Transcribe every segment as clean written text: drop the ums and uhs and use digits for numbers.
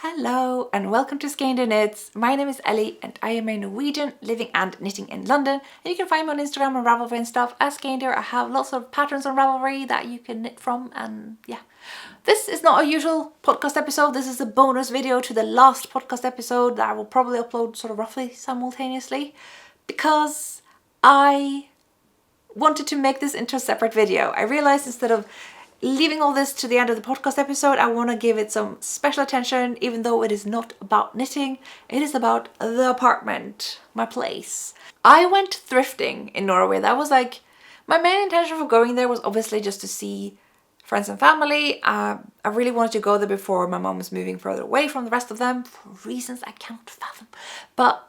Hello and welcome to Skeindeer Knits. My name is Ellie and I am a Norwegian living and knitting in London. And you can find me on Instagram and Ravelry and stuff as Skeindeer. I have lots of patterns on Ravelry that you can knit from, and yeah. This is not a usual podcast episode. This is a bonus video to the last podcast episode that I will probably upload sort of roughly simultaneously, because I wanted to make this into a separate video. I realized instead of leaving all this to the end of the podcast episode, I want to give it some special attention, even though it is not about knitting. It is about the apartment, my place. I went thrifting in Norway. That was like, my main intention for going there was obviously just to see friends and family. I really wanted to go there before my mom was moving further away from the rest of them for reasons I cannot fathom. But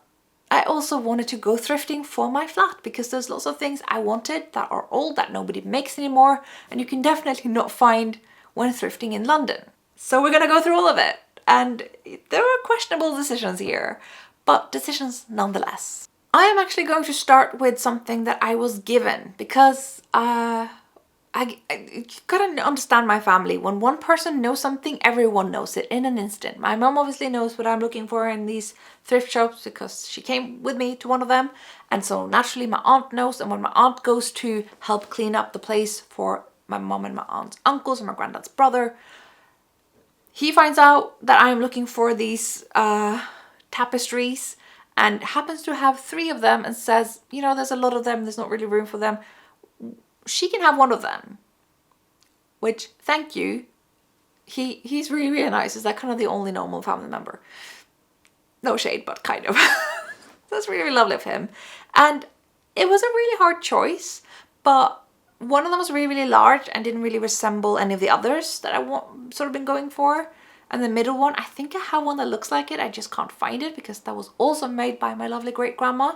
I also wanted to go thrifting for my flat because there's lots of things I wanted that are old, that nobody makes anymore, and you can definitely not find when thrifting in London. So we're gonna go through all of it, and there are questionable decisions here, but decisions nonetheless. I am actually going to start with something that I was given because you gotta understand my family. When one person knows something, everyone knows it in an instant. My mom obviously knows what I'm looking for in these thrift shops because she came with me to one of them. And so naturally my aunt knows, and when my aunt goes to help clean up the place for my mom and my aunt's uncles and my granddad's brother, he finds out that I am looking for these tapestries and happens to have 3 of them and says, you know, there's a lot of them, there's not really room for them. She can have one of them, which, thank you. He's really, really nice. He's like kind of the only normal family member. No shade, but kind of. That's really, really lovely of him. And it was a really hard choice, but one of them was really, really large and didn't really resemble any of the others that I sort of been going for. And the middle one, I think I have one that looks like it. I just can't find it because that was also made by my lovely great grandma.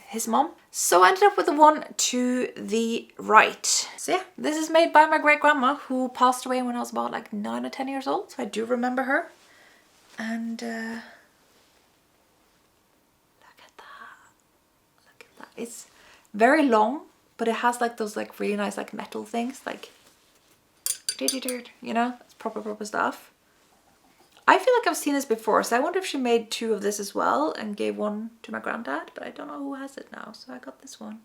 His mom. So I ended up with the one to the right. So yeah, this is made by my great grandma who passed away when I was about like 9 or 10 years old. So I do remember her. And look at that. Look at that. It's very long, but it has like those like really nice like metal things, like you know, it's proper stuff. I feel like I've seen this before, so I wonder if she made 2 of this as well and gave one to my granddad, but I don't know who has it now, so I got this one.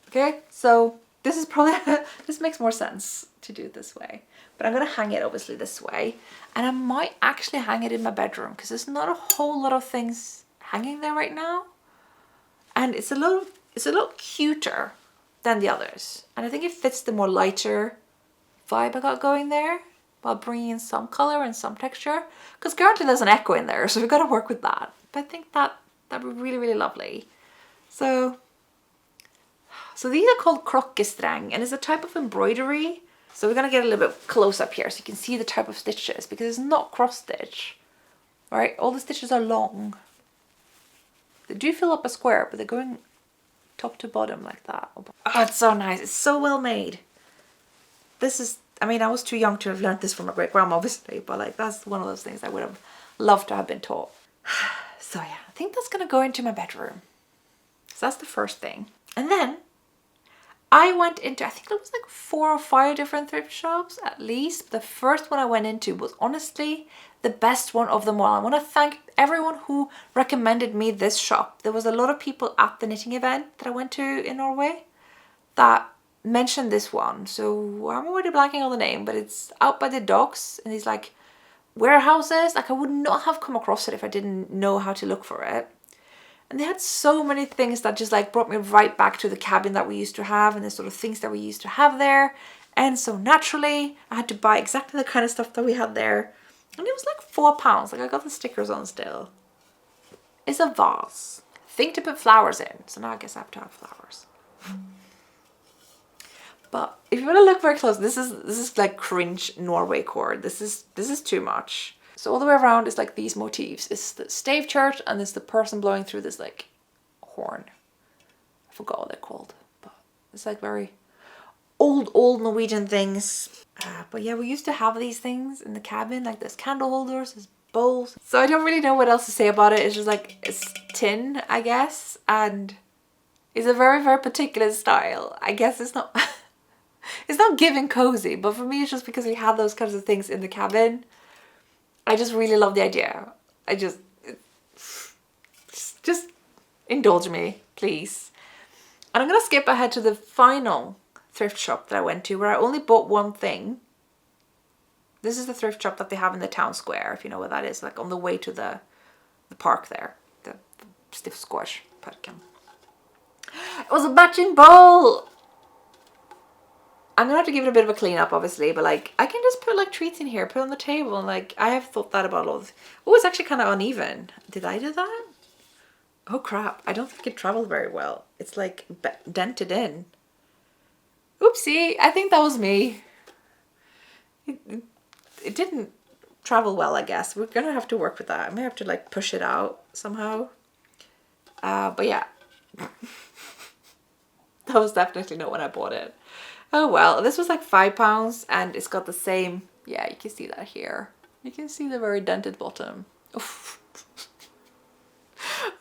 Okay, so this is probably, this makes more sense to do it this way. But I'm going to hang it obviously this way, and I might actually hang it in my bedroom because there's not a whole lot of things hanging there right now. And it's a little cuter than the others. And I think it fits the more lighter vibe I got going there, while bringing in some color and some texture, because currently there's an echo in there, so we've got to work with that. But I think that would be really, really lovely. So these are called krokkestreng, and it's a type of embroidery. So we're gonna get a little bit close up here so you can see the type of stitches, because it's not cross stitch. All right, all the stitches are long. They do fill up a square, but they're going top to bottom like that. Oh, it's so nice. It's so well made. This is, I mean, I was too young to have learned this from my great grandma, obviously, but like that's one of those things I would have loved to have been taught. So yeah, I think that's gonna go into my bedroom. So that's the first thing. And then I went into, I think it was like 4 or 5 different thrift shops at least. The first one I went into was honestly the best one of them all. I want to thank everyone who recommended me this shop. There was a lot of people at the knitting event that I went to in Norway that mentioned this one. So I'm already blanking on the name, but it's out by the docks in these like warehouses. Like I would not have come across it if I didn't know how to look for it. And they had so many things that just like brought me right back to the cabin that we used to have and the sort of things that we used to have there. And so naturally I had to buy exactly the kind of stuff that we had there. And it was like £4. Like I got the stickers on still. It's a vase. Thing to put flowers in. So now I guess I have to have flowers. But if you want to look very close, this is like cringe Norway cord. This is too much. So all the way around is like these motifs. It's the stave church and it's the person blowing through this like horn. I forgot what they're called, but it's like very old Norwegian things. But yeah, we used to have these things in the cabin, like there's candle holders, there's bowls. So I don't really know what else to say about it. It's just like, it's tin, I guess, and it's a very, very particular style. I guess it's not it's not giving cozy, but for me it's just because we had those kinds of things in the cabin. I just really love the idea. Just indulge me, please. And I'm going to skip ahead to the final thrift shop that I went to, where I only bought one thing. This is the thrift shop that they have in the town square, if you know what that is, like on the way to the park there, the stiff squash parken. It was a matching bowl. I'm gonna have to give it a bit of a clean up, obviously, but like I can just put like treats in here, put it on the table, and like I have thought that about all of. Oh, it's actually kind of uneven. Did I do that? Oh crap! I don't think it traveled very well. It's like dented in. Oopsie! I think that was me. It didn't travel well, I guess. We're gonna have to work with that. I may have to like push it out somehow. But yeah. That was definitely not when I bought it. Oh well, this was like £5 and it's got the same, yeah, you can see that here. You can see the very dented bottom. Oof.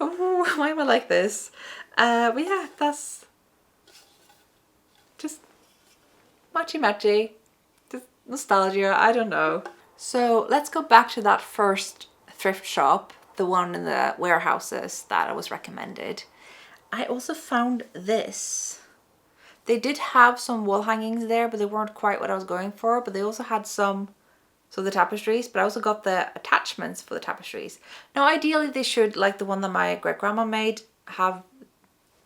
Oh, why am I like this? But yeah, that's just matchy. Just nostalgia, I don't know. So let's go back to that first thrift shop, the one in the warehouses that I was recommended. I also found this. They did have some wall hangings there, but they weren't quite what I was going for. But they also had some, so the tapestries, but I also got the attachments for the tapestries. Now, ideally, they should, like the one that my great-grandma made, have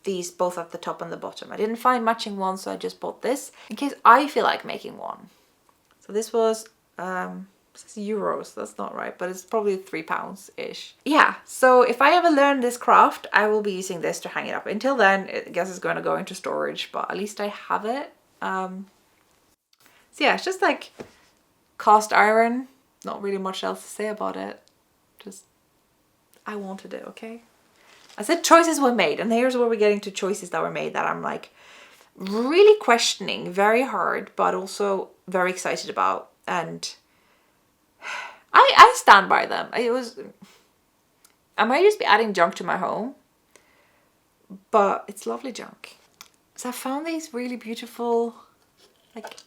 these both at the top and the bottom. I didn't find matching ones, so I just bought this in case I feel like making one. So this was, it says euros, that's not right, but it's probably £3-ish. Yeah, so if I ever learn this craft, I will be using this to hang it up. Until then, I guess it's going to go into storage, but at least I have it. So yeah, it's just like cast iron. Not really much else to say about it. Just, I wanted it, okay? I said choices were made, and here's where we're getting to choices that were made that I'm like really questioning, very hard, but also very excited about. And I stand by them. I might just be adding junk to my home, but it's lovely junk. So I found these really beautiful, like,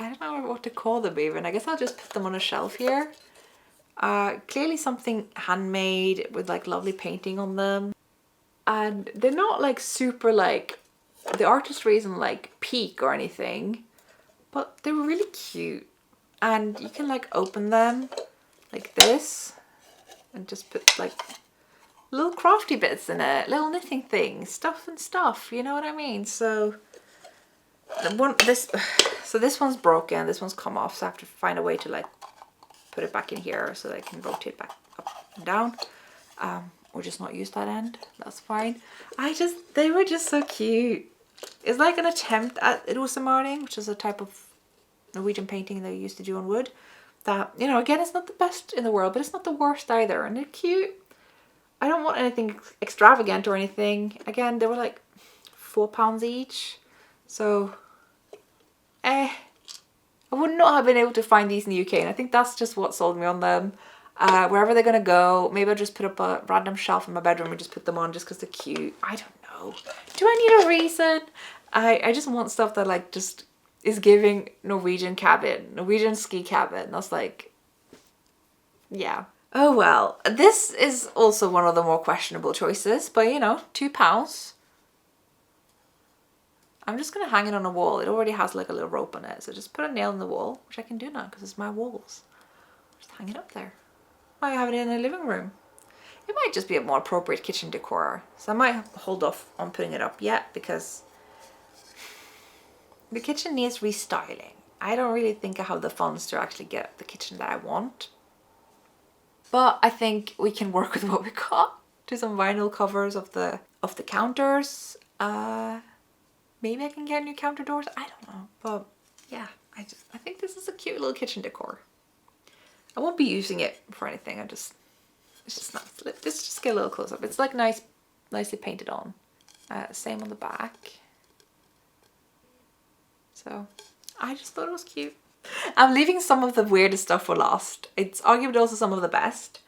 I don't know what to call them even. I guess I'll just put them on a shelf here. Clearly something handmade with like lovely painting on them. And they're not like super like, the artistry isn't like peak or anything, but they're really cute. And you can like open them like this and just put like little crafty bits in it, little knitting things, stuff, you know what I mean? So this one's broken, this one's come off, so I have to find a way to like put it back in here so that I can rotate back up and down, or just not use that end. That's fine. They were just so cute. It's like an attempt at rosemarning, which is a type of Norwegian painting they used to do on wood. That, you know, again, it's not the best in the world, but it's not the worst either, and they're cute. I don't want anything extravagant or anything. Again, they were like £4 each, so I would not have been able to find these in the UK, and I think that's just what sold me on them. Wherever they're gonna go, maybe I'll just put up a random shelf in my bedroom and just put them on just because they're cute. I don't know. Do I need a reason? I just want stuff that like just is giving Norwegian cabin, Norwegian ski cabin. That's like, yeah. Oh well, this is also one of the more questionable choices, but you know, £2. I'm just gonna hang it on a wall. It already has like a little rope on it, so just put a nail in the wall, which I can do now because it's my walls. Just hang it up there. I have it in the living room. It might just be a more appropriate kitchen decor, so I might hold off on putting it up yet because the kitchen needs restyling. I don't really think I have the funds to actually get the kitchen that I want. But I think we can work with what we got. Do some vinyl covers of the counters. Maybe I can get new counter doors. I don't know. But yeah, I think this is a cute little kitchen decor. I won't be using it for anything. It's just nice. Let's just get a little close up. It's like nicely painted on. Same on the back. So I just thought it was cute. I'm leaving some of the weirdest stuff for last. It's arguably also some of the best.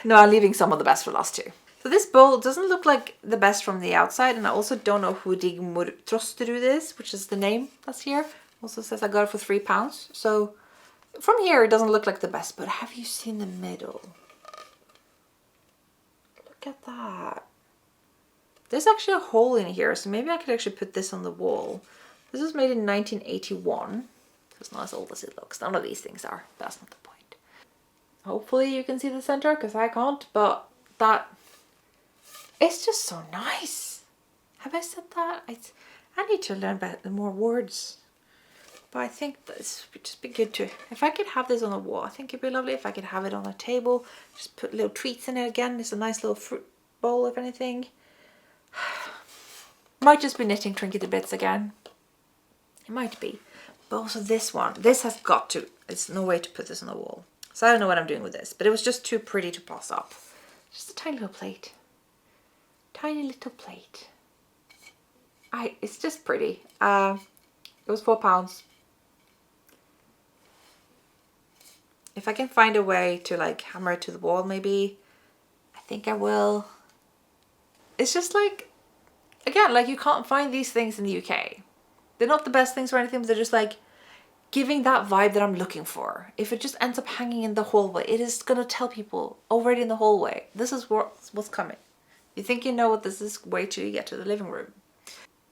No, I'm leaving some of the best for last too. So this bowl doesn't look like the best from the outside, and I also don't know who Trosteru is, which is the name that's here. Also says I got it for £3. So From here it doesn't look like the best, but have you seen the middle? Look at that. There's actually a hole in here, so maybe I could actually put this on the wall. This was made in 1981. It's not as old as it looks. None of these things are, but that's not the point. Hopefully you can see the center, because I can't, but that, it's just so nice. Have I said that? I need to learn about more words. But I think this would just be good to, if I could have this on the wall, I think it'd be lovely if I could have it on a table. Just put little treats in it again. It's a nice little fruit bowl, if anything. Might just be knitting trinket bits again. It might be. But also this one. This has got to, there's no way to put this on the wall. So I don't know what I'm doing with this. But it was just too pretty to pass up. Just a tiny little plate. Tiny little plate. It's just pretty. It was £4. If I can find a way to like hammer it to the wall, maybe, I think I will. It's just like, again, like you can't find these things in the UK. They're not the best things or anything, but they're just like giving that vibe that I'm looking for. If it just ends up hanging in the hallway, it is gonna tell people already in the hallway, this is what's coming. You think you know what this is, wait till you get to the living room.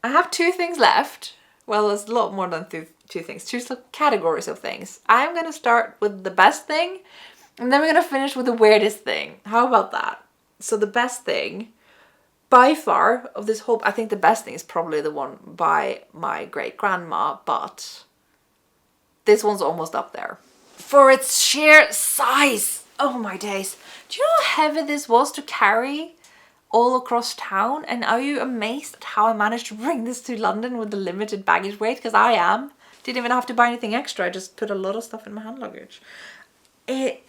I have 2 things left. Well, there's a lot more than 2 things, 2 categories of things. I'm gonna start with the best thing, and then we're gonna finish with the weirdest thing. How about that? So the best thing, by far, of this whole, I think the best thing is probably the one by my great grandma, but this one's almost up there. For its sheer size. Oh my days. Do you know how heavy this was to carry all across town? And are you amazed at how I managed to bring this to London with the limited baggage weight? Because I am. Didn't even have to buy anything extra. I just put a lot of stuff in my hand luggage. It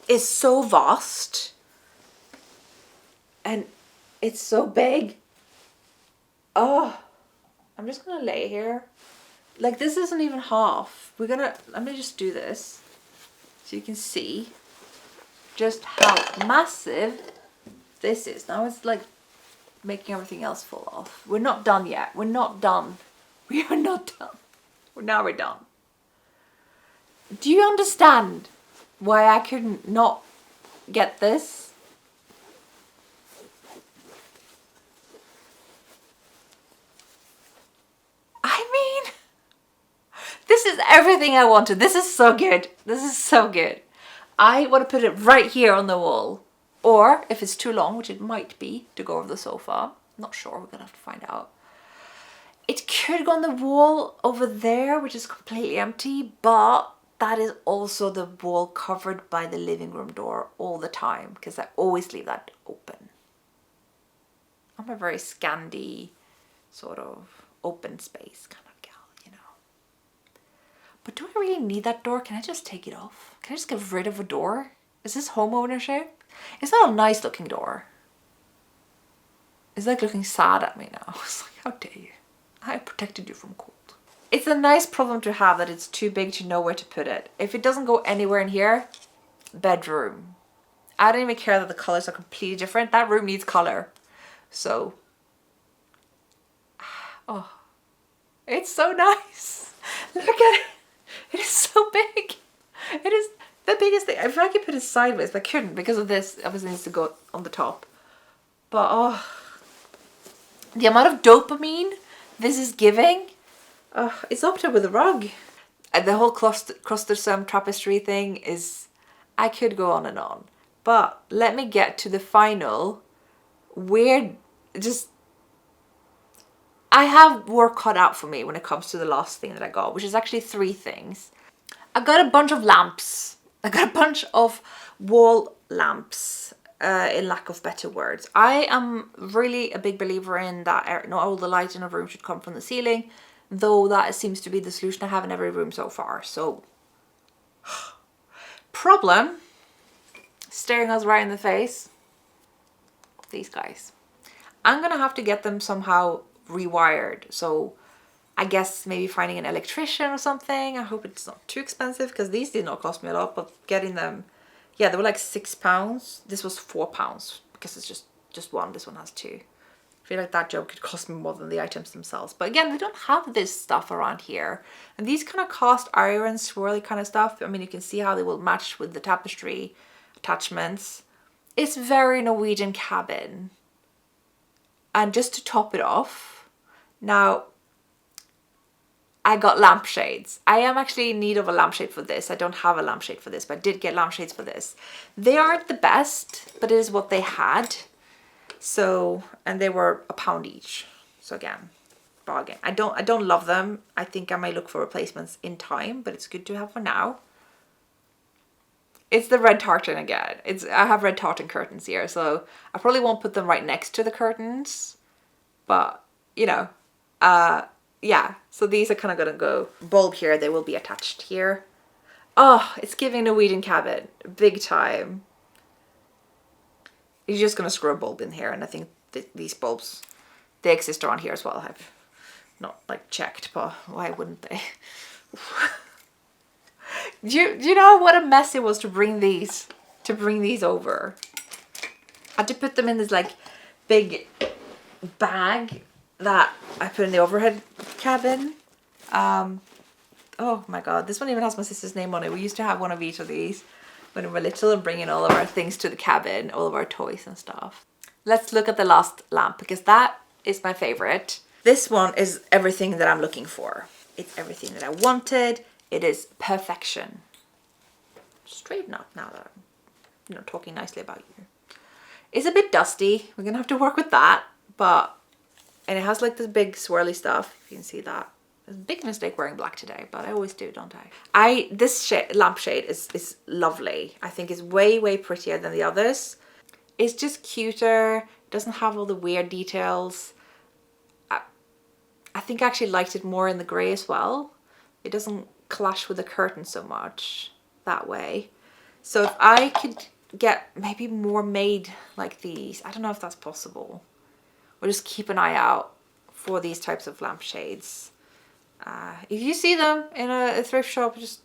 is so vast. And it's so big. Oh, I'm just gonna lay here. Like this isn't even half. Let me just do this so you can see just how massive this is. Now it's like making everything else fall off. We're not done yet. We're not done. We are not done. Now we're done. Do you understand why I couldn't not get this? This is everything I wanted. This is so good. This is so good. I want to put it right here on the wall. Or if it's too long, which it might be, to go over the sofa. I'm not sure. We're going to have to find out. It could go on the wall over there, which is completely empty. But that is also the wall covered by the living room door all the time. Because I always leave that open. I'm a very Skeindeer sort of open space kind of. But do I really need that door? Can I just take it off? Can I just get rid of a door? Is this home ownership? It's not a nice looking door. It's like looking sad at me now. It's like, how dare you? I protected you from cold. It's a nice problem to have that it's too big to know where to put it. If it doesn't go anywhere in here, bedroom. I don't even care that the colors are completely different. That room needs color. So, oh, it's so nice. Look at it. It is so big. It is the biggest thing. If I could put it sideways, but I couldn't because of this. Obviously needs to go on the top. But oh, the amount of dopamine this is giving. It's up there with the rug. And the whole cluster sum tapestry thing is, I could go on and on. But let me get to the final weird, I have work cut out for me when it comes to the last thing that I got, which is actually 3 things. I got a bunch of lamps. I got a bunch of wall lamps, in lack of better words. I am really a big believer in that not all the light in a room should come from the ceiling, though that seems to be the solution I have in every room so far. So, problem, staring us right in the face, these guys. I'm gonna have to get them somehow rewired, so I guess maybe finding an electrician or something. I hope it's not too expensive because these did not cost me a lot, but getting them, yeah, they were like £6. This was £4 because it's just one. This one has 2. I feel like that job could cost me more than the items themselves. But again, we don't have this stuff around here. And these kind of cast iron swirly kind of stuff, I mean, you can see how they will match with the tapestry attachments. It's very Norwegian cabin. And just to top it off, now I got lampshades. I am actually in need of a lampshade for this. I don't have a lampshade for this, but I did get lampshades for this. They aren't the best, but it is what they had. So, and they were £1 each. So again, bargain. I don't love them. I think I might look for replacements in time, but it's good to have for now. It's the red tartan again. I have red tartan curtains here, so I probably won't put them right next to the curtains, but you know, yeah. So these are kind of gonna go bulb here. They will be attached here. Oh, it's giving Norwegian cabin big time. You're just gonna screw a bulb in here, and I think these bulbs, they exist around here as well. I've not like checked, but why wouldn't they? Do you know what a mess it was to bring these over? I had to put them in this like big bag that I put in the overhead cabin. Oh my god, this one even has my sister's name on it. We used to have one of each of these when we were little and bringing all of our things to the cabin, all of our toys and stuff. Let's look at the last lamp because that is my favorite. This one is everything that I'm looking for. It's everything that I wanted. It is perfection. Straighten up now that I'm, talking nicely about you. It's a bit dusty. We're gonna have to work with that, and it has like this big swirly stuff. If you can see that. It's a big mistake wearing black today, but I always do, don't I? This lampshade is lovely. I think it's way, way prettier than the others. It's just cuter. It doesn't have all the weird details. I think I actually liked it more in the grey as well. It doesn't clash with the curtain so much that way. So if I could get maybe more made like these, I don't know if that's possible. Or just keep an eye out for these types of lampshades. If you see them in a thrift shop, just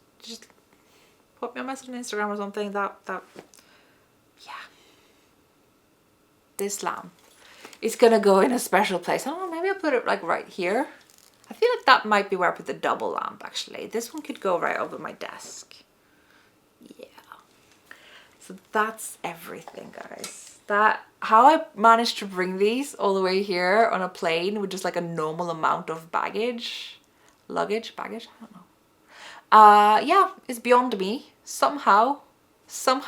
put me a message on Instagram or something. That yeah. This lamp is gonna go in a special place. I don't know, maybe I'll put it like right here. I feel like that might be where I put the double lamp actually. This one could go right over my desk. Yeah. So that's everything, guys. How I managed to bring these all the way here on a plane with just like a normal amount of baggage, I don't know. Yeah, it's beyond me. Somehow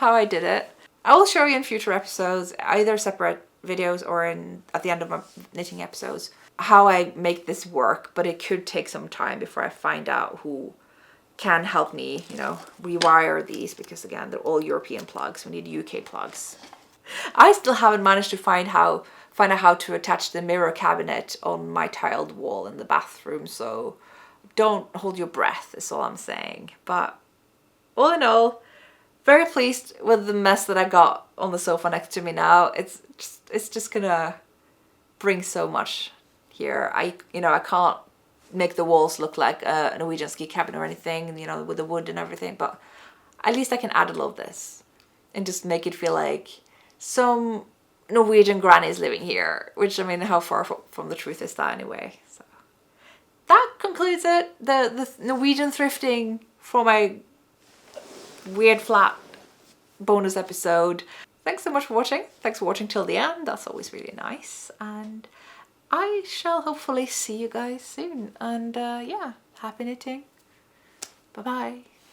I did it. I will show you in future episodes, either separate videos or at the end of my knitting episodes, how I make this work, but it could take some time before I find out who can help me, rewire these, because again, they're all European plugs. We need UK plugs. I still haven't managed to find out how to attach the mirror cabinet on my tiled wall in the bathroom, so don't hold your breath is all I'm saying. But all in all, very pleased with the mess that I got on the sofa next to me now. It's just gonna bring so much here. I can't make the walls look like a Norwegian ski cabin or anything, with the wood and everything, but at least I can add a little of this and just make it feel like some Norwegian grannies living here, which, I mean, how far from the truth is that anyway? So that concludes it. The Norwegian thrifting for my weird flat bonus episode. Thanks so much for watching. Thanks for watching till the end. That's always really nice. And I shall hopefully see you guys soon. And yeah, happy knitting. Bye bye.